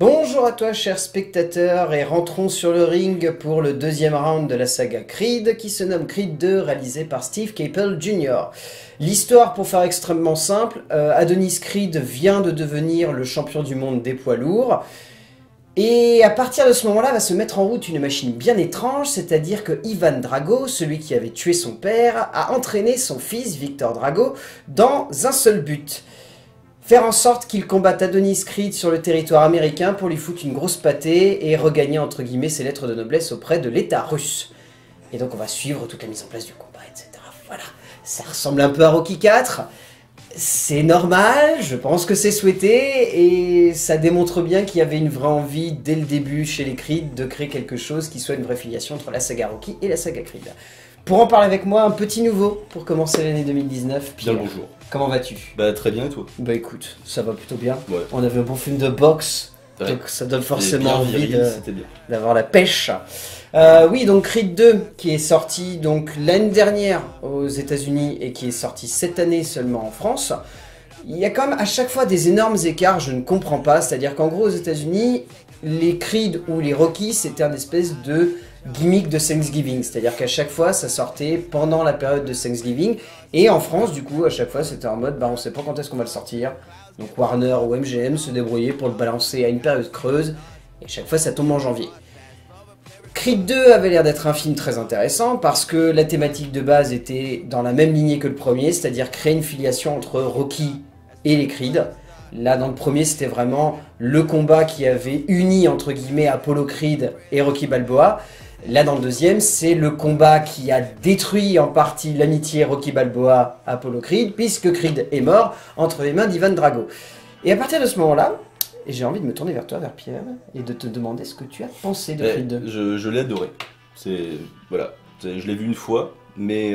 Bonjour à toi chers spectateurs et rentrons sur le ring pour le deuxième round de la saga Creed qui se nomme Creed 2 réalisé par Steve Caple Jr. L'histoire pour faire extrêmement simple, Adonis Creed vient de devenir le champion du monde des poids lourds et à partir de ce moment-là va se mettre en route une machine bien étrange, c'est-à-dire que Ivan Drago, celui qui avait tué son père, a entraîné son fils Victor Drago dans un seul but. Faire en sorte qu'il combatte Adonis Creed sur le territoire américain pour lui foutre une grosse pâtée et regagner entre guillemets ses lettres de noblesse auprès de l'État russe. Et donc on va suivre toute la mise en place du combat, etc. Voilà, ça ressemble un peu à Rocky IV. C'est normal, je pense que c'est souhaité et ça démontre bien qu'il y avait une vraie envie dès le début chez les Creed de créer quelque chose qui soit une vraie filiation entre la saga Rocky et la saga Creed. Pour en parler avec moi, un petit nouveau pour commencer l'année 2019. Bien le bonjour. Comment vas-tu? Bah très bien et toi? Bah écoute, ça va plutôt bien. Ouais. On avait un bon film de boxe, Ouais. donc ça donne forcément envie C'était bien. d'avoir la pêche. Oui, donc Creed 2 qui est sorti donc l'année dernière aux États-Unis et qui est sorti cette année seulement en France. Il y a quand même à chaque fois des énormes écarts, je ne comprends pas. C'est-à-dire qu'en gros aux États-Unis, les Creed ou les Rocky c'était un espèce de gimmick de Thanksgiving, c'est-à-dire qu'à chaque fois ça sortait pendant la période de Thanksgiving et en France du coup à chaque fois c'était en mode bah on sait pas quand est-ce qu'on va le sortir, donc Warner ou MGM se débrouillaient pour le balancer à une période creuse et à chaque fois ça tombe en janvier. Creed 2 avait l'air d'être un film très intéressant parce que la thématique de base était dans la même lignée que le premier, c'est-à-dire créer une filiation entre Rocky et les Creed. Là, dans le premier, c'était vraiment le combat qui avait uni, entre guillemets, Apollo Creed et Rocky Balboa. Là, dans le deuxième, c'est le combat qui a détruit en partie l'amitié Rocky Balboa-Apollo Creed, puisque Creed est mort entre les mains d'Ivan Drago. Et à partir de ce moment-là, j'ai envie de me tourner vers toi, vers Pierre, et de te demander ce que tu as pensé de Creed 2. Je l'ai adoré. Voilà, je l'ai vu une fois, mais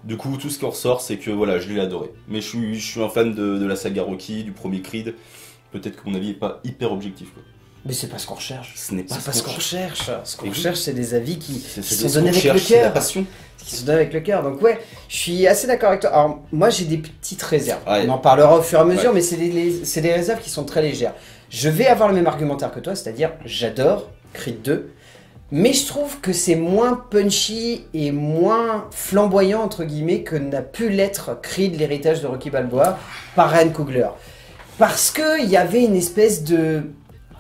du coup tout ce qui en ressort c'est que voilà, je l'ai adoré. Mais je suis un fan de la saga Rocky, du premier Creed. Peut-être que mon avis est pas hyper objectif, quoi. Mais c'est pas ce qu'on recherche. Ce n'est pas ce qu'on recherche. Ce qu'on Et recherche, c'est des avis qui C'est sont ce donnés qu'on avec le cherche, c'est la cœur. passion. Qui se donnent avec le cœur. Donc ouais, je suis assez d'accord avec toi. Alors moi j'ai des petites réserves. Ouais. On en parlera au fur et à mesure, Ouais. mais c'est des réserves qui sont très légères. Je vais avoir le même argumentaire que toi, c'est-à-dire j'adore Creed 2, mais je trouve que c'est moins punchy et moins flamboyant entre guillemets que n'a pu l'être Creed, l'héritage de Rocky Balboa par Ryan Coogler. Parce que il y avait une espèce de,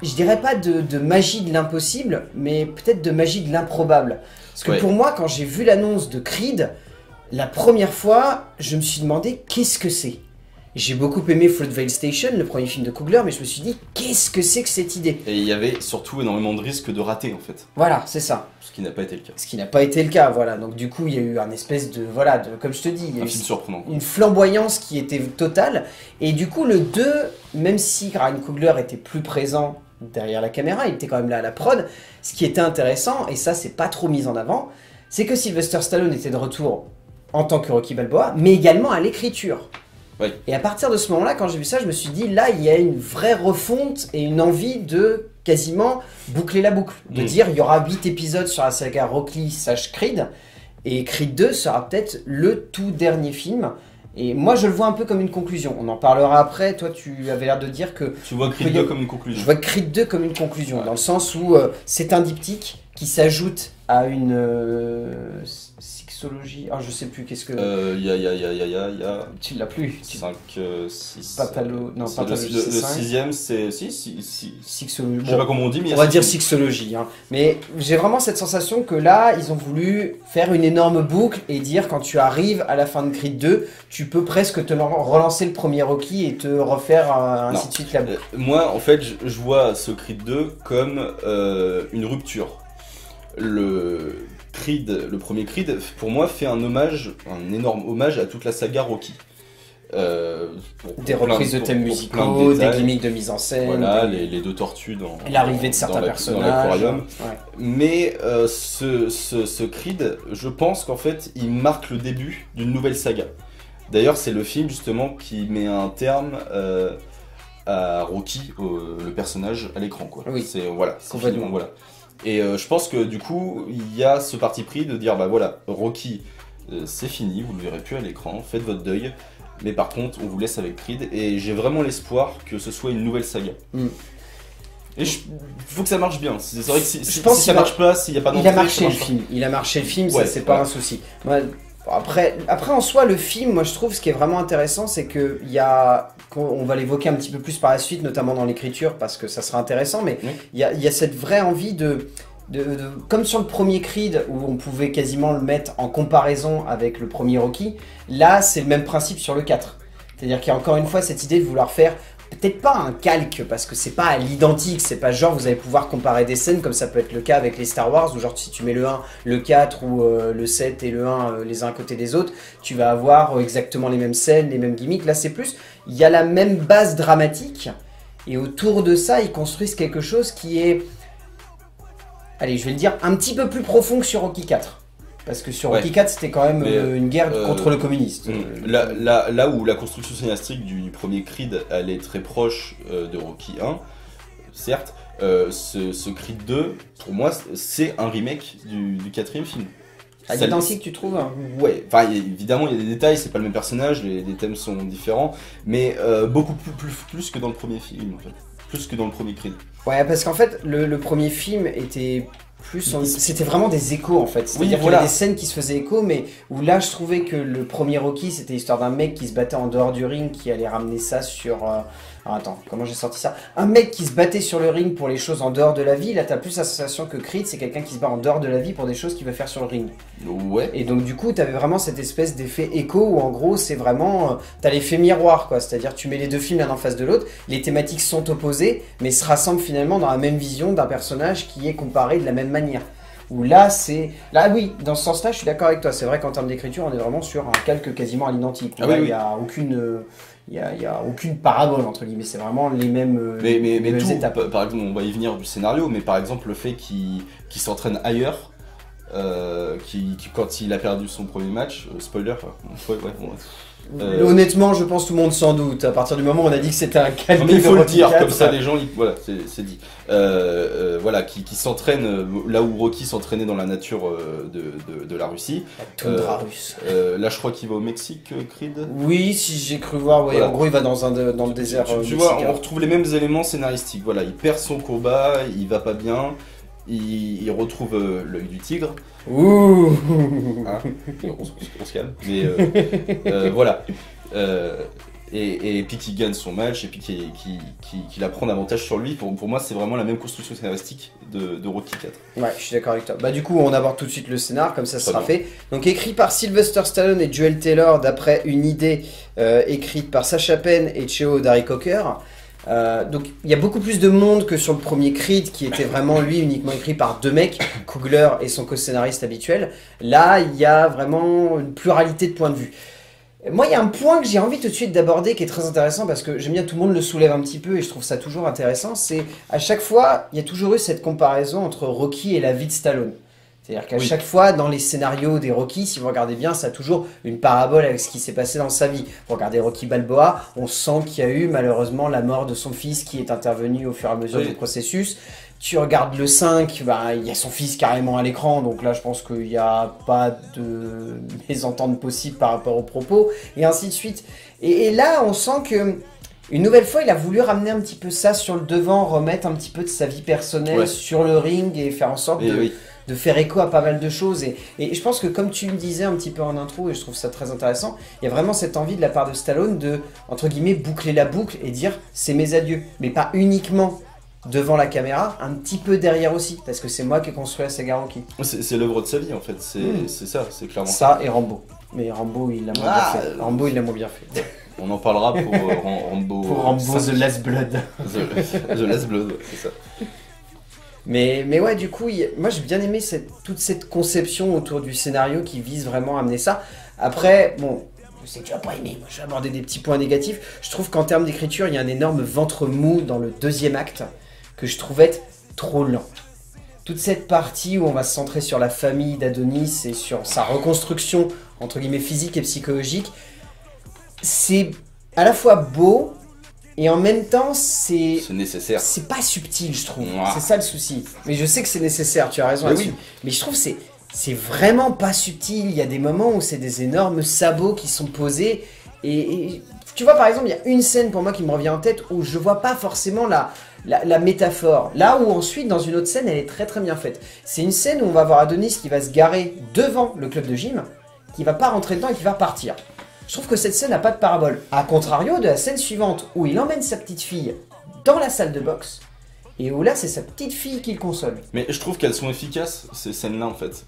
je dirais pas de magie de l'impossible, mais peut-être de magie de l'improbable. Parce que Ouais. pour moi, quand j'ai vu l'annonce de Creed, la première fois, je me suis demandé qu'est-ce que c'est. J'ai beaucoup aimé Fruitvale Station, le premier film de Coogler, mais je me suis dit qu'est-ce que c'est que cette idée. Et il y avait surtout énormément de risques de rater en fait, Voilà, c'est ça. ce qui n'a pas été le cas. Ce qui n'a pas été le cas, voilà. Donc du coup, il y a eu un espèce de, voilà, comme je te dis, il y a Un eu film surprenant. une flamboyance qui était totale. Et du coup, le 2, même si Ryan Coogler était plus présent derrière la caméra, il était quand même là à la prod, ce qui était intéressant, et ça c'est pas trop mis en avant, c'est que Sylvester Stallone était de retour en tant que Rocky Balboa, mais également à l'écriture. Oui. Et à partir de ce moment-là, quand j'ai vu ça, je me suis dit, là, il y a une vraie refonte et une envie de quasiment boucler la boucle. De dire, il y aura 8 épisodes sur la saga Rocky / Creed, et Creed 2 sera peut-être le tout dernier film. Et moi, je le vois un peu comme une conclusion. On en parlera après. Toi, tu avais l'air de dire que... Tu vois Creed 2 comme une conclusion. Je vois Creed 2 comme une conclusion, Ouais. dans le sens où c'est un diptyque qui s'ajoute à une sexologie. Ah, je sais plus, qu'est-ce que... Il y a Tu l'as plus. 5, 6... Patalo... Non, Le pathologie, c'est 5. sixième, c'est... Si. Sexologie. Je sais pas comment on dit, mais il y On a va dire six. sexologie, hein. Mais j'ai vraiment cette sensation que là, ils ont voulu faire une énorme boucle et dire quand tu arrives à la fin de Creed 2, tu peux presque te relancer le premier Rocky et te refaire ainsi Non. de suite la boucle. Moi, en fait, je vois ce Creed 2 comme une rupture. Le premier Creed, pour moi, fait un énorme hommage à toute la saga Rocky. Des reprises de thèmes musicaux, des gimmicks de mise en scène, Voilà, les deux tortues dans l'arrivée de certains dans personnages. l'aquarium. Ouais. Mais ce Creed, je pense qu'en fait, il marque le début d'une nouvelle saga. D'ailleurs, c'est le film justement qui met un terme à Rocky, le personnage à l'écran, quoi. Oui. Voilà, c'est Complètement. finalement, voilà. Et je pense que du coup, il y a ce parti pris de dire bah voilà, Rocky, c'est fini, vous ne le verrez plus à l'écran, faites votre deuil. Mais par contre, on vous laisse avec Creed et j'ai vraiment l'espoir que ce soit une nouvelle saga. Et il faut que ça marche bien. C'est vrai que si ça marche pas, s'il n'y a pas d'entrée, il a marché le film. Il a marché le film, ça c'est pas un souci. Moi, après en soi, le film, moi je trouve ce qui est vraiment intéressant, c'est que on va l'évoquer un petit peu plus par la suite, notamment dans l'écriture, parce que ça sera intéressant, mais il y a cette vraie envie comme sur le premier Creed, où on pouvait quasiment le mettre en comparaison avec le premier Rocky, là c'est le même principe sur le 4. C'est-à-dire qu'il y a encore une fois cette idée de vouloir faire peut-être pas un calque, parce que c'est pas à l'identique, c'est pas genre vous allez pouvoir comparer des scènes comme ça peut être le cas avec les Star Wars, où genre si tu mets le 1, le 4 ou le 7 et le 1 les uns à côté des autres, tu vas avoir exactement les mêmes scènes, les mêmes gimmicks. Là c'est plus, il y a la même base dramatique, et autour de ça ils construisent quelque chose qui est, allez je vais le dire, un petit peu plus profond que sur Rocky 4. Parce que sur Rocky 4, c'était quand même une guerre contre le communiste. Là où la construction scénaristique du premier Creed, elle est très proche de Rocky 1, certes, ce Creed 2, pour moi, c'est un remake du quatrième film. À l'identique, tu trouves? Ouais, enfin évidemment il y a des détails, c'est pas le même personnage, les thèmes sont différents, mais beaucoup plus que dans le premier film, en fait. Plus que dans le premier Creed. Ouais, parce qu'en fait, le premier film était... C'était vraiment des échos en fait, c'est-à-dire qu'il y avait des scènes qui se faisaient écho, mais où là je trouvais que le premier Rocky c'était l'histoire d'un mec qui se battait en dehors du ring, qui allait ramener ça sur... Alors attends, comment j'ai sorti ça? Un mec qui se battait sur le ring pour les choses en dehors de la vie, là t'as plus la sensation que Creed c'est quelqu'un qui se bat en dehors de la vie pour des choses qu'il veut faire sur le ring. Ouais. Et donc du coup t'avais vraiment cette espèce d'effet écho où en gros c'est vraiment... t'as l'effet miroir quoi, c'est-à-dire tu mets les deux films l'un en face de l'autre, les thématiques sont opposées, mais se rassemblent finalement dans la même vision d'un personnage qui est comparé de la même manière. Où là c'est... Là oui, dans ce sens-là je suis d'accord avec toi, c'est vrai qu'en termes d'écriture on est vraiment sur un calque quasiment à l'identique. Là il n'y a aucune... Il y a aucune parabole entre guillemets, c'est vraiment les mêmes, mais tout, étapes. Par exemple, on va y venir du scénario, mais par exemple le fait qu'il s'entraîne ailleurs, quand il a perdu son premier match, spoiler, honnêtement, je pense que tout le monde s'en doute. À partir du moment où on a dit que c'était un calme, il faut le dire, comme ça les gens, voilà, c'est dit. Voilà, qui s'entraîne là où Rocky s'entraînait dans la nature de la Russie. La toundra russe. Là, je crois qu'il va au Mexique, Creed. Oui, si j'ai cru voir. Ouais, voilà. En gros, il va dans le désert. Tu vois, on retrouve les mêmes éléments scénaristiques. Voilà, il perd son combat, il va pas bien. Il retrouve l'œil du tigre. Ouh. Hein, on se calme. Mais voilà. Et puis qu'il gagne son match et puis qu'il apprend davantage sur lui. Pour moi, c'est vraiment la même construction scénaristique de Rocky 4. Ouais, je suis d'accord avec toi. Bah du coup, on aborde tout de suite le scénar, comme ça sera fait. Donc écrit par Sylvester Stallone et Joel Taylor, d'après une idée écrite par Sacha Penn et Cheo Dari Cocker. Donc il y a beaucoup plus de monde que sur le premier Creed qui était vraiment lui uniquement écrit par deux mecs, Coogler et son co-scénariste habituel. Là il y a vraiment une pluralité de points de vue. Moi il y a un point que j'ai envie tout de suite d'aborder qui est très intéressant parce que j'aime bien tout le monde le soulève un petit peu et je trouve ça toujours intéressant, c'est à chaque fois il y a toujours eu cette comparaison entre Rocky et la vie de Stallone. C'est-à-dire qu'à chaque fois, dans les scénarios des Rocky, si vous regardez bien, ça a toujours une parabole avec ce qui s'est passé dans sa vie. Vous regardez Rocky Balboa, on sent qu'il y a eu malheureusement la mort de son fils qui est intervenu au fur et à mesure du processus. Tu regardes le 5, bah, il y a son fils carrément à l'écran, donc là je pense qu'il n'y a pas de mésentente possible par rapport aux propos, et ainsi de suite. Et là, on sent que... Une nouvelle fois, il a voulu ramener un petit peu ça sur le devant, remettre un petit peu de sa vie personnelle sur le ring et faire en sorte de faire écho à pas mal de choses. Et je pense que comme tu me disais un petit peu en intro, et je trouve ça très intéressant, il y a vraiment cette envie de la part de Stallone de, entre guillemets, boucler la boucle et dire c'est mes adieux. Mais pas uniquement devant la caméra, un petit peu derrière aussi, parce que c'est moi qui ai construit la saga Rocky. C'est l'œuvre de sa vie en fait, c'est ça, c'est clairement ça. Et Rambo. Mais Rambo, il l'a moins bien fait. Rambo, il l'a moins bien fait. On en parlera pour Rambo. Pour Rambo The Last Blood. The Last Blood, c'est ça. Mais ouais, du coup, moi j'ai bien aimé toute cette conception autour du scénario qui vise vraiment à amener ça. Après, bon, je sais que tu vas pas aimer, moi je vais aborder des petits points négatifs. Je trouve qu'en termes d'écriture, il y a un énorme ventre mou dans le deuxième acte que je trouve être trop lent. Toute cette partie où on va se centrer sur la famille d'Adonis et sur sa reconstruction, entre guillemets, physique et psychologique, c'est à la fois beau, et en même temps, c'est nécessaire. C'est pas subtil, je trouve. C'est ça le souci. Mais je sais que c'est nécessaire, tu as raison là-dessus. Oui. Mais je trouve que c'est vraiment pas subtil. Il y a des moments où c'est des énormes sabots qui sont posés. Et tu vois, par exemple, il y a une scène pour moi qui me revient en tête où je vois pas forcément la métaphore. Là où ensuite, dans une autre scène, elle est très très bien faite. C'est une scène où on va voir Adonis qui va se garer devant le club de gym, qui va pas rentrer dedans et qui va partir. Je trouve que cette scène n'a pas de parabole. A contrario de la scène suivante, où il emmène sa petite fille dans la salle de boxe, et où là, c'est sa petite fille qui le console. Mais je trouve qu'elles sont efficaces, ces scènes-là, en fait.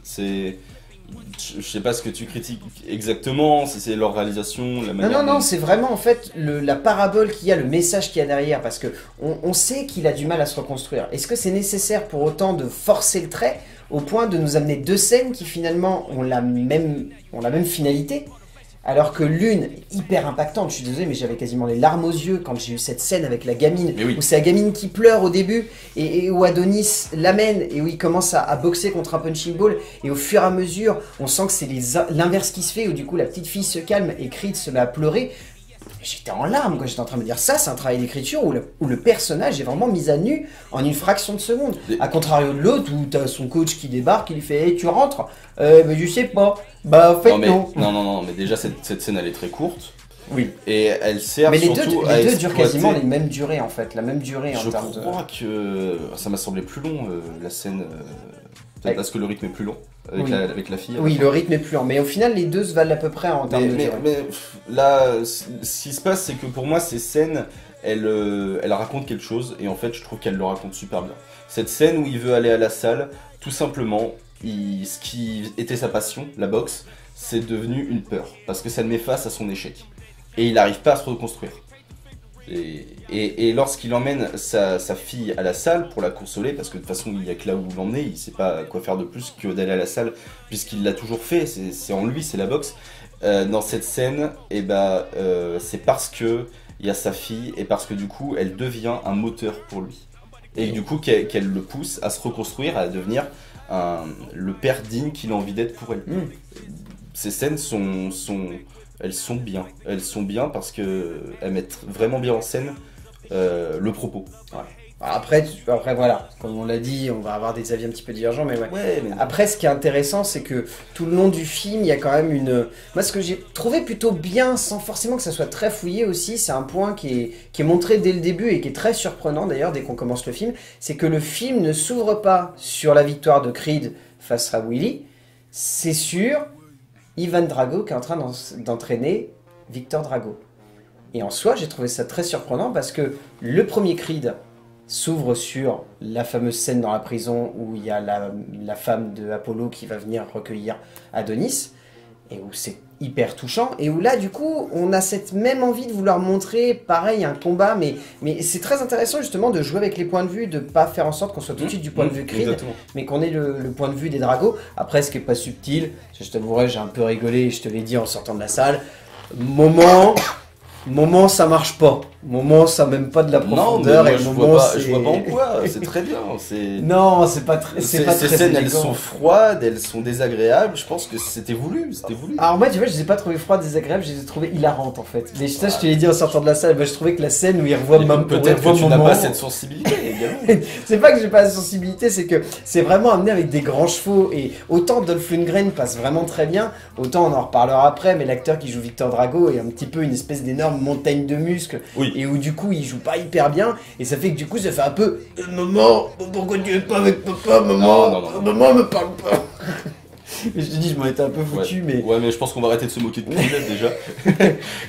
Je sais pas ce que tu critiques exactement, si c'est leur réalisation, la manière... Non, c'est vraiment en fait la parabole qu'il y a, le message qu'il y a derrière, parce que on sait qu'il a du mal à se reconstruire. Est-ce que c'est nécessaire pour autant de forcer le trait au point de nous amener deux scènes qui finalement ont la même finalité, alors que l'une est hyper impactante. Je suis désolé, mais j'avais quasiment les larmes aux yeux quand j'ai eu cette scène avec la gamine, oui. où c'est la gamine qui pleure au début, et où Adonis l'amène, et où il commence à boxer contre un punching ball, et au fur et à mesure, on sent que c'est l'inverse qui se fait, où du coup la petite fille se calme, et Creed se met à pleurer. J'étais en larmes quand j'étais en train de me dire ça, c'est un travail d'écriture où le personnage est vraiment mis à nu en une fraction de seconde. A contrario de l'autre où t'as son coach qui débarque, il lui fait hey, tu rentres mais je sais pas. Bah en fait non. Non, mais déjà cette scène elle est très courte. Oui. Et elle sert mais surtout les deux durent quasiment les mêmes durées en fait, la même durée en termes de... Je crois que ça m'a semblé plus long la scène, peut-être parce que le rythme est plus long. Avec la fille. Oui, le rythme est plus lent, mais au final, les deux se valent à peu près en termes de durée. Mais là, ce qui se passe, c'est que pour moi, ces scènes, elles racontent quelque chose, et en fait, je trouve qu'elles le racontent super bien. Cette scène où il veut aller à la salle, tout simplement, ce qui était sa passion, la boxe, c'est devenu une peur, parce que ça le met face à son échec. Et il n'arrive pas à se reconstruire. Et lorsqu'il emmène sa fille à la salle pour la consoler, parce que de toute façon il n'y a que là où l'emmener, il ne sait pas quoi faire de plus que d'aller à la salle, puisqu'il l'a toujours fait, c'est en lui, c'est la boxe. Dans cette scène, c'est parce que il y a sa fille, et parce que du coup elle devient un moteur pour lui. Et du coup qu'elle le pousse à se reconstruire, à devenir le père digne qu'il a envie d'être pour elle. Ces scènes elles sont bien parce qu'elles mettent vraiment bien en scène le propos. Ouais. Après voilà, comme on l'a dit, on va avoir des avis un petit peu divergents, mais ouais. Après, ce qui est intéressant, c'est que tout le long du film, il y a quand même moi, ce que j'ai trouvé plutôt bien, sans forcément que ça soit très fouillé aussi, c'est un point qui est montré dès le début et qui est très surprenant d'ailleurs dès qu'on commence le film, c'est que le film ne s'ouvre pas sur la victoire de Creed face à Willy, c'est sur Ivan Drago qui est en train d'entraîner Victor Drago. Et en soi, j'ai trouvé ça très surprenant parce que le premier Creed s'ouvre sur la fameuse scène dans la prison où il y a la femme de Apollo qui va venir recueillir Adonis, et où c'est hyper touchant, et où là, du coup, on a cette même envie de vouloir montrer, pareil, un combat, mais c'est très intéressant justement de jouer avec les points de vue, de pas faire en sorte qu'on soit tout de suite du point de vue Creed, mais qu'on ait le point de vue des Dragos. Après, ce qui est pas subtil, je t'avouerai, j'ai un peu rigolé, je te l'ai dit en sortant de la salle, moment ça marche pas. Moment ça même pas de la profondeur. Non, mais je vois pas en quoi, c'est très bien. Non, c'est pas très ces scènes, elles sont froides, elles sont désagréables, je pense que c'était voulu. Alors moi, tu vois, je les ai pas trouvées froides, désagréables, je les ai trouvées hilarantes en fait. Mais ça, je te l'ai dit en sortant de la salle, je trouvais que la scène où il revoit peut-être que tu n'as pas cette sensibilité également. C'est pas que j'ai pas la sensibilité, c'est que c'est vraiment amené avec des grands chevaux, et autant Dolph Lundgren passe vraiment très bien, autant on en reparlera après, mais l'acteur qui joue Victor Drago est un petit peu une espèce d'énorme montagne de muscles, et où du coup il joue pas hyper bien, et ça fait que du coup ça fait un peu maman, pourquoi tu es pas avec papa, maman, non. maman me parle pas. Je te dis, je m'en étais un peu foutu, mais... Ouais, mais je pense qu'on va arrêter de se moquer de Creed déjà.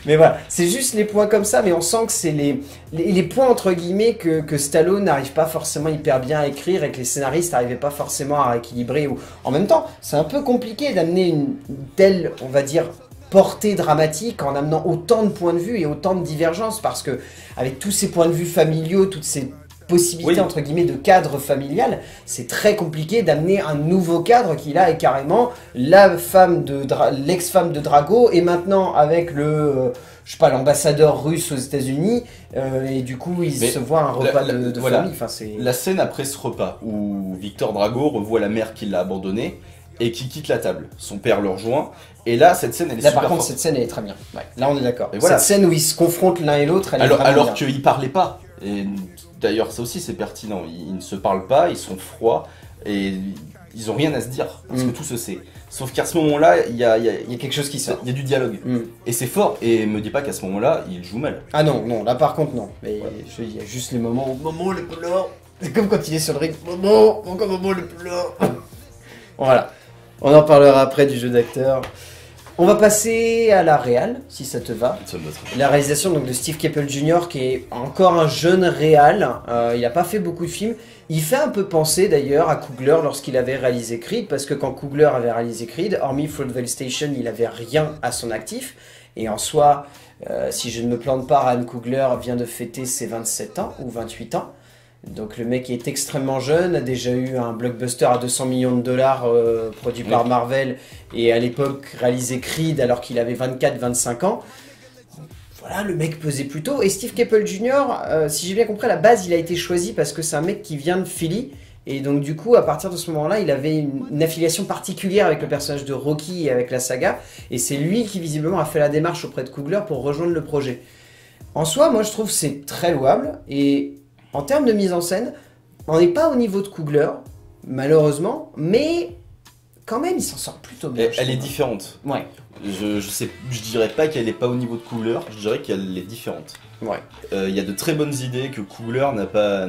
Mais voilà, c'est juste les points comme ça, mais on sent que c'est les points entre guillemets que Stallone n'arrive pas forcément hyper bien à écrire, et que les scénaristes n'arrivaient pas forcément à rééquilibrer. En même temps, c'est un peu compliqué d'amener une telle, on va dire, portée dramatique en amenant autant de points de vue et autant de divergences, parce que avec tous ces points de vue familiaux, toutes ces possibilité entre guillemets de cadre familial, c'est très compliqué d'amener un nouveau cadre qui là est carrément l'ex-femme de Drago, et maintenant avec je sais pas, l'ambassadeur russe aux États-Unis, et du coup il se voit un repas de famille. Enfin, la scène après ce repas où Victor Drago revoit la mère qui l'a abandonné et qui quitte la table. Son père le rejoint, et là cette scène elle est super par contre forte. Cette scène elle est très bien. Ouais. Là on est d'accord. Cette scène où ils se confrontent l'un et l'autre, alors qu'ils parlaient pas. Et d'ailleurs ça aussi c'est pertinent, ils ne se parlent pas, ils sont froids, et ils ont rien à se dire, parce Mm. que tout se sait. Sauf qu'à ce moment-là, il y a Il y a quelque chose qui sort. du dialogue. Mm. Et c'est fort, et me dis pas qu'à ce moment-là, il joue mal. Ah non, non, là par contre non. Mais Ouais. je te dis, il y a juste les moments où Momo le plus là. C'est comme quand il est sur le ring. Momo, encore Momo le plus là. Voilà. On en parlera après du jeu d'acteur. On va passer à la réal, si ça te va. Ça me va très bien. La réalisation donc de Steve Caple Jr. qui est encore un jeune réal. Il n'a pas fait beaucoup de films. Il fait un peu penser d'ailleurs à Coogler lorsqu'il avait réalisé Creed, parce que quand Coogler avait réalisé Creed, hormis Fruitvale Station, il avait rien à son actif. Et en soi, si je ne me plante pas, Ryan Coogler vient de fêter ses 27 ans ou 28 ans. Donc le mec est extrêmement jeune, a déjà eu un blockbuster à 200 millions de dollars produit par Oui. Marvel et à l'époque réalisé Creed alors qu'il avait 24-25 ans. Voilà, le mec pesait plutôt. Et Steve Caple Jr., si j'ai bien compris, à la base, il a été choisi parce que c'est un mec qui vient de Philly. Et donc du coup, à partir de ce moment-là, il avait une affiliation particulière avec le personnage de Rocky et avec la saga. Et c'est lui qui visiblement a fait la démarche auprès de Coogler pour rejoindre le projet. En soi, moi je trouve que c'est très louable. Et en termes de mise en scène, on n'est pas au niveau de Coogler, malheureusement. Mais quand même, il s'en sort plutôt bien. je Elle est trouve. différente. Ouais, Je dirais pas qu'elle est pas au niveau de Coogler, je dirais qu'elle est différente. ouais. Il y a de très bonnes idées que Coogler n'a pas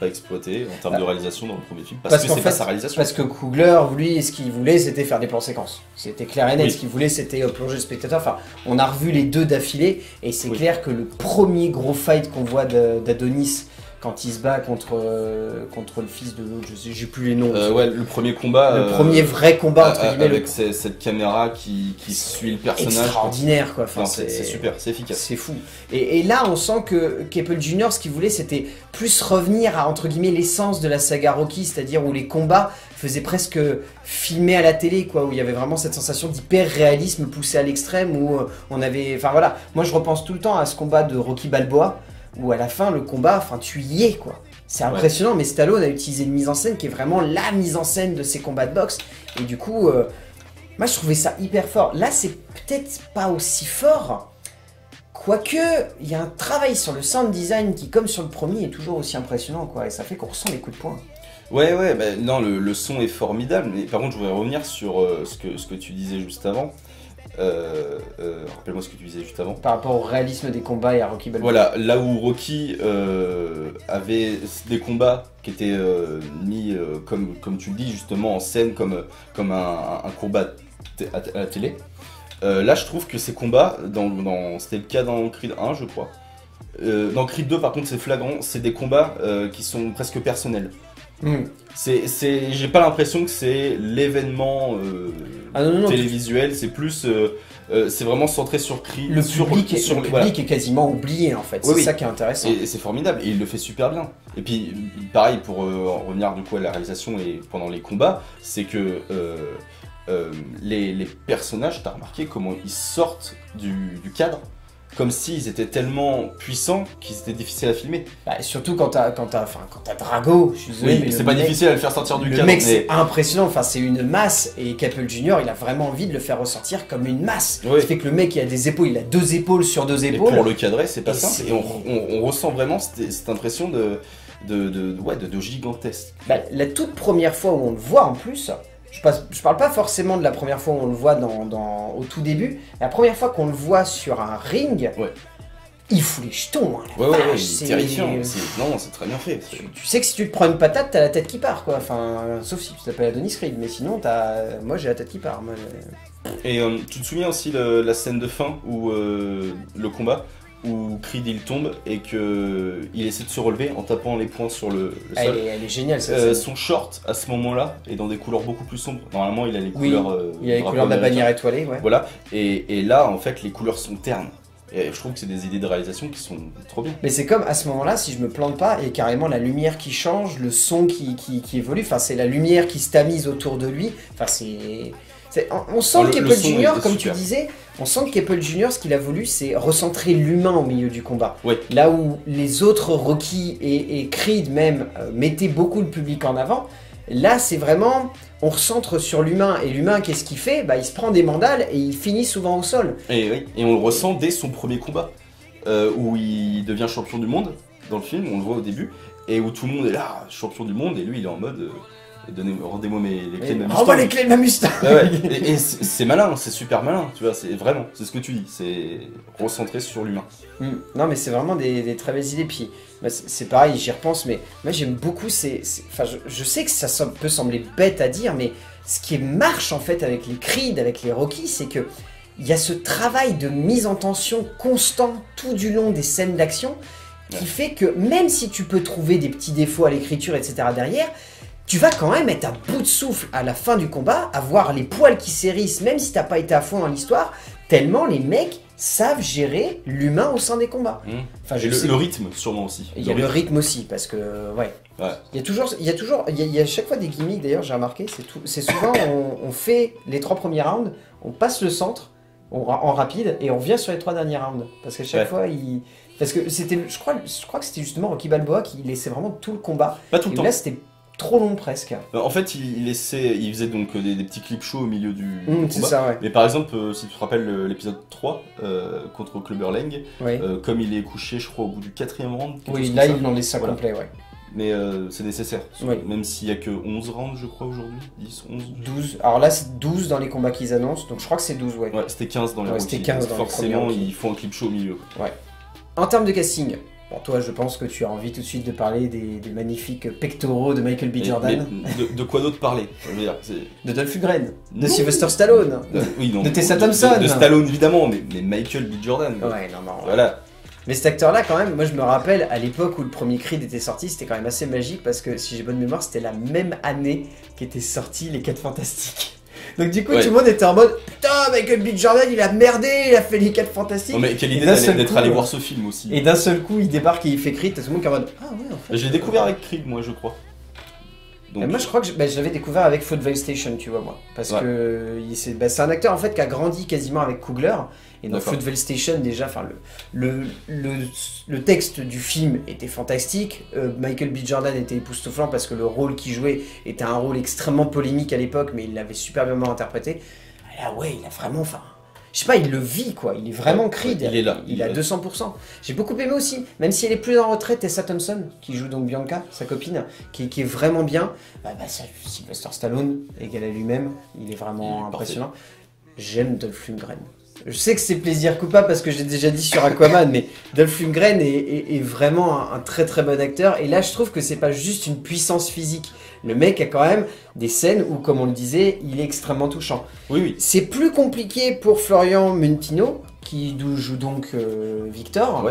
exploitées en termes de réalisation dans le premier film, parce que qu'en c'est pas sa réalisation. Parce que Coogler, lui, ce qu'il voulait, c'était faire des plans séquences. C'était clair et net. Oui. Ce qu'il voulait, c'était plonger le spectateur. Enfin, on a revu les deux d'affilée, et c'est Oui. clair que le premier gros fight qu'on voit d'Adonis quand il se bat contre le fils de l'autre, j'ai plus les noms. Ouais, le premier combat. le premier vrai combat entre guillemets, avec cette caméra qui suit le personnage. extraordinaire quoi. Enfin, Non, c'est super, c'est efficace. C'est fou. Et là, on sent que Caple Jr., ce qu'il voulait, c'était plus revenir à, entre guillemets, l'essence de la saga Rocky, c'est-à-dire où les combats faisaient presque filmer à la télé, quoi, où il y avait vraiment cette sensation d'hyper-réalisme poussé à l'extrême, où on avait... Enfin voilà, moi je repense tout le temps à ce combat de Rocky Balboa, où à la fin, le combat, enfin tu y es, quoi. C'est impressionnant, mais Stallone a utilisé une mise en scène qui est vraiment la mise en scène de ses combats de boxe, et du coup... moi je trouvais ça hyper fort. Là c'est peut-être pas aussi fort, quoique il y a un travail sur le sound design qui comme sur le premier est toujours aussi impressionnant quoi, et ça fait qu'on ressent les coups de poing. Ouais, bah, non, le son est formidable, mais par contre, je voudrais revenir sur ce que tu disais juste avant. Rappelle-moi ce que tu disais juste avant. Par rapport au réalisme des combats et à Rocky Balboa. Voilà, là où Rocky avait des combats qui étaient mis, comme tu le dis, justement en scène, comme un combat à la télé. Là, je trouve que ces combats, c'était le cas dans Creed 1, je crois. Dans Creed 2, par contre, c'est flagrant, c'est des combats qui sont presque personnels. J'ai pas l'impression que c'est l'événement non, télévisuel, c'est plus, c'est vraiment centré sur Creed. Le sur public, sur le voilà. public est quasiment oublié en fait, Oui, c'est ça qui est intéressant. Et c'est formidable, et il le fait super bien. Et puis, pareil, pour en revenir du coup à la réalisation et pendant les combats, c'est que les personnages, t'as remarqué comment ils sortent du cadre, comme s'ils étaient tellement puissants qu'ils étaient difficiles à filmer. Bah, surtout quand t'as Drago, je suis désolé, mais c'est le pas mec- difficile à le faire sortir du Le cadre. mec mais- c'est impressionnant, enfin c'est une masse, et Caple Jr. il a vraiment envie de le faire ressortir comme une masse. Oui. Ce qui fait que le mec il a des épaules, il a deux épaules sur deux Et épaules. pour le cadrer, c'est pas Et simple. c'est- Et on ressent vraiment cette impression de gigantesque. Bah, la toute première fois où on le voit en plus, je parle pas forcément de la première fois où on le voit au tout début, la première fois qu'on le voit sur un ring, Ouais. il fout les jetons. Hein, la Ouais, vache, il est c'est- terrifiant. Non, c'est très bien fait. Tu sais que si tu te prends une patate, t'as la tête qui part quoi. Enfin, sauf si tu t'appelles Adonis Creed, mais sinon moi j'ai la tête qui part. Moi, Et tu te souviens aussi la scène de fin où le combat où Creed il tombe et que il essaie de se relever en tapant les poings sur le sol. elle est géniale cette scène. Son short à ce moment-là est dans des couleurs beaucoup plus sombres. Normalement, il a les Oui, couleurs. Il y a les du couleurs de la drapeau bannière américain. étoilée, ouais. Voilà. Et là, en fait, les couleurs sont ternes. Et je trouve que c'est des idées de réalisation qui sont trop bien. Mais c'est comme à ce moment-là, si je me plante pas, et carrément la lumière qui change, le son qui évolue, enfin c'est la lumière qui se tamise autour de lui, enfin on sent Le que Caple son Jr., était comme super. tu disais, on sent que Caple Jr., ce qu'il a voulu, c'est recentrer l'humain au milieu du combat. Ouais. Là où les autres Rocky et Creed même mettaient beaucoup le public en avant, là c'est vraiment, on recentre sur l'humain, et l'humain qu'est-ce qu'il fait? Bah il se prend des mandales et il finit souvent au sol. Et oui, et on le ressent dès son premier combat, où il devient champion du monde dans le film, on le voit au début, et où tout le monde est là, champion du monde, et lui il est en mode Rendez-moi les clés de ma Mustang. Renvoie les clés de ma Mustang. Ouais. Et c'est malin, c'est super malin, tu vois, c'est vraiment, c'est ce que tu dis, c'est recentré sur l'humain. Non mais c'est vraiment des très belles idées, puis bah, c'est pareil, j'y repense, mais moi j'aime beaucoup enfin, je sais que ça peut sembler bête à dire, mais ce qui marche en fait avec les Creed, avec les Rocky, c'est que il y a ce travail de mise en tension constant tout du long des scènes d'action qui fait que même si tu peux trouver des petits défauts à l'écriture, etc. derrière, tu vas quand même être à bout de souffle à la fin du combat, avoir les poils qui s'hérissent, même si t'as pas été à fond dans l'histoire, tellement les mecs savent gérer l'humain au sein des combats. Enfin, le rythme, sûrement aussi. Il y a le rythme aussi, parce que, ouais. Il y a à chaque fois des gimmicks, d'ailleurs, j'ai remarqué, c'est souvent, on fait les 3 premiers rounds, on passe le centre, en rapide, et on revient sur les 3 derniers rounds. Parce qu'à chaque fois, parce que c'était, je crois que c'était justement Rocky Balboa qui laissait vraiment tout le combat. Pas tout le temps. Là, c'était trop long presque. En fait, il faisait donc des petits clips shows au milieu du combat. C'est ça, ouais. Mais par exemple, si tu te rappelles l'épisode 3 contre Clubber Lang, comme il est couché, je crois, au bout du 4e round. Oui, là, ils l'ont laissé complet, ouais. Mais c'est nécessaire, même s'il n'y a que 11 rounds, je crois, aujourd'hui. 10, 11 12. Alors là, c'est 12 dans les combats qu'ils annoncent, donc je crois que c'est 12, ouais. Ouais, c'était 15 dans les Rocky. C'était 15 dans forcément, les ils font un clip show au milieu. Ouais. En termes de casting, bon, toi, je pense que tu as envie tout de suite de parler des magnifiques pectoraux de Michael B. Jordan. Mais de quoi d'autre parler? Je veux dire, de Dolph Lundgren, de Sylvester Stallone, de Tessa Thompson. De Stallone, évidemment, mais Michael B. Jordan. Ouais, non. Voilà. Mais cet acteur-là, quand même, moi je me rappelle, à l'époque où le premier Creed était sorti, c'était quand même assez magique parce que, si j'ai bonne mémoire, c'était la même année qu'étaient sortis les 4 Fantastiques. Donc du coup, tout le monde était en mode « Putain, Michael B. Jordan, il a merdé, il a fait les 4 Fantastiques !» Non mais quelle idée d'être allé voir ce film aussi. Et d'un seul coup, il débarque et il fait Creed, tout le monde qui est en mode « Ah ouais, en fait... » Je l'ai découvert avec Creed, moi, je crois. Donc... moi je crois que je l'avais découvert avec Fruitvale Station, tu vois, moi. Parce que c'est un acteur en fait qui a grandi quasiment avec Coogler. Et dans Fruitvale Station, déjà, le texte du film était fantastique. Michael B. Jordan était époustouflant parce que le rôle qu'il jouait était un rôle extrêmement polémique à l'époque, mais il l'avait superbement interprété. Et là, ouais, il a vraiment... je sais pas, il le vit, quoi. Il est vraiment Creed. Il est là. Il est à 200%. J'ai beaucoup aimé aussi, même si elle est plus en retraite, Tessa Thompson, qui joue donc Bianca, sa copine, qui est vraiment bien. Sylvester Stallone, égal à lui-même, il est vraiment impressionnant. J'aime Dolph Lundgren. Je sais que c'est plaisir coupable parce que j'ai déjà dit sur Aquaman, mais Dolph Lundgren est vraiment un très très bon acteur. Et là, je trouve que c'est pas juste une puissance physique. Le mec a quand même des scènes où, comme on le disait, il est extrêmement touchant. Oui. C'est plus compliqué pour Florian Munteanu, qui joue donc Victor,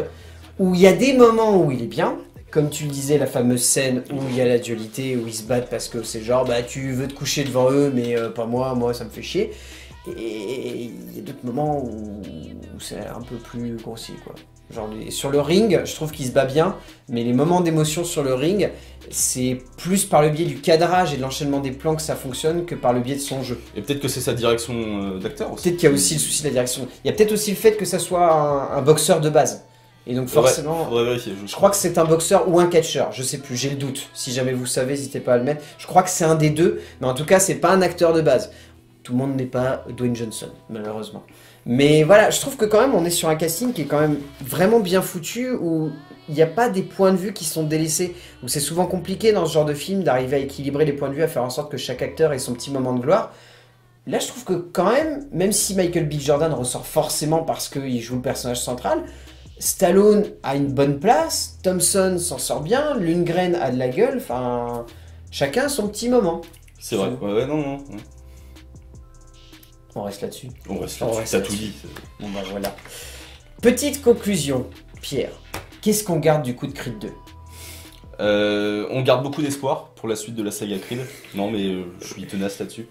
où il y a des moments où il est bien. Comme tu le disais, la fameuse scène où il y a la dualité, où ils se battent parce que c'est genre, tu veux te coucher devant eux, mais pas moi ça me fait chier. Et il y a d'autres moments où c'est un peu plus grossier, quoi. Genre, sur le ring, je trouve qu'il se bat bien, mais les moments d'émotion sur le ring, c'est plus par le biais du cadrage et de l'enchaînement des plans que ça fonctionne que par le biais de son jeu. Et peut-être que c'est sa direction d'acteur aussi. Peut-être qu'il y a aussi le souci de la direction. Il y a peut-être aussi le fait que ça soit un boxeur de base. Et donc forcément, faudrait vérifier, je crois que c'est un boxeur ou un catcheur, je sais plus, j'ai le doute. Si jamais vous savez, n'hésitez pas à le mettre. Je crois que c'est un des deux, mais en tout cas, c'est pas un acteur de base. Tout le monde n'est pas Dwayne Johnson, malheureusement. Mais voilà, je trouve que quand même, on est sur un casting qui est quand même vraiment bien foutu, où il n'y a pas des points de vue qui sont délaissés. Où c'est souvent compliqué dans ce genre de film d'arriver à équilibrer les points de vue, à faire en sorte que chaque acteur ait son petit moment de gloire. Là, je trouve que quand même si Michael B. Jordan ressort forcément parce qu'il joue le personnage central, Stallone a une bonne place, Thompson s'en sort bien, Lundgren a de la gueule, enfin, chacun a son petit moment. C'est vrai, non. On reste là-dessus. On reste là-dessus, t'as tout dit. Bon bah voilà. Petite conclusion, Pierre. Qu'est-ce qu'on garde du coup de Creed 2 ? On garde beaucoup d'espoir pour la suite de la saga Creed. Non mais je suis tenace là-dessus.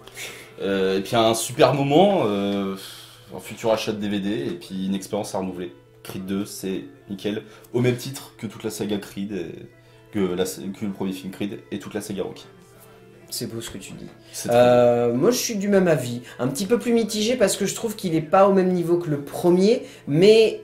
Et puis un super moment, un futur achat de DVD et puis une expérience à renouveler. Creed 2, c'est nickel. Au même titre que toute la saga Creed, que le premier film Creed et toute la saga Rocky. C'est beau ce que tu dis. Moi je suis du même avis. Un petit peu plus mitigé parce que je trouve qu'il n'est pas au même niveau que le premier, mais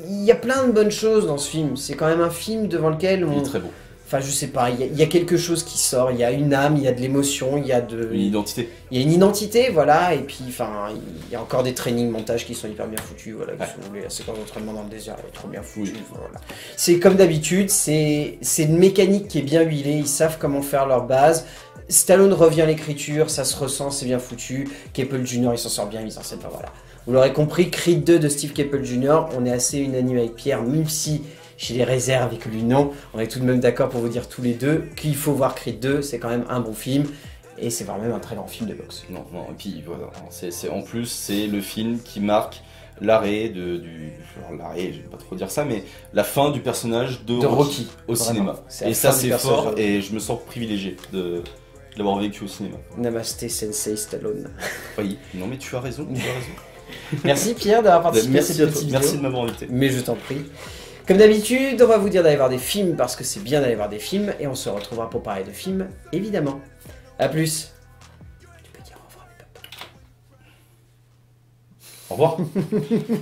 il y a plein de bonnes choses dans ce film. C'est quand même un film devant lequel Il est très beau. Enfin je sais pas, il y a quelque chose qui sort, il y a une âme, il y a de l'émotion, il y a une identité. Il y a une identité, voilà, et puis enfin il y a encore des trainings montages qui sont hyper bien foutus, voilà, si vous voulez, la séquence d'entraînement dans le désert, elle est trop bien foutue, voilà. C'est comme d'habitude, c'est une mécanique qui est bien huilée, ils savent comment faire leur base. Stallone revient à l'écriture, ça se ressent, c'est bien foutu. Keppel Jr. il s'en sort bien, mise en scène, enfin voilà. Vous l'aurez compris, Creed 2 de Steve Keppel Jr., on est assez unanime avec Pierre, même si j'ai des réserves et que lui non, on est tout de même d'accord pour vous dire tous les deux qu'il faut voir Creed 2, c'est quand même un bon film. Et c'est vraiment un très grand film de boxe. Non, et puis voilà, en plus c'est le film qui marque l'arrêt alors l'arrêt, je vais pas trop dire ça, mais la fin du personnage de Rocky au cinéma. Et ça c'est fort, et je me sens privilégié de l'avoir vécu au cinéma. Namasté Sensei Stallone. Oui, non mais tu as raison, Merci Pierre d'avoir participé à cette petite vidéo. Merci de m'avoir invité. Mais je t'en prie. Comme d'habitude, on va vous dire d'aller voir des films parce que c'est bien d'aller voir des films et on se retrouvera pour parler de films, évidemment. A plus. Tu peux dire au revoir. Au revoir.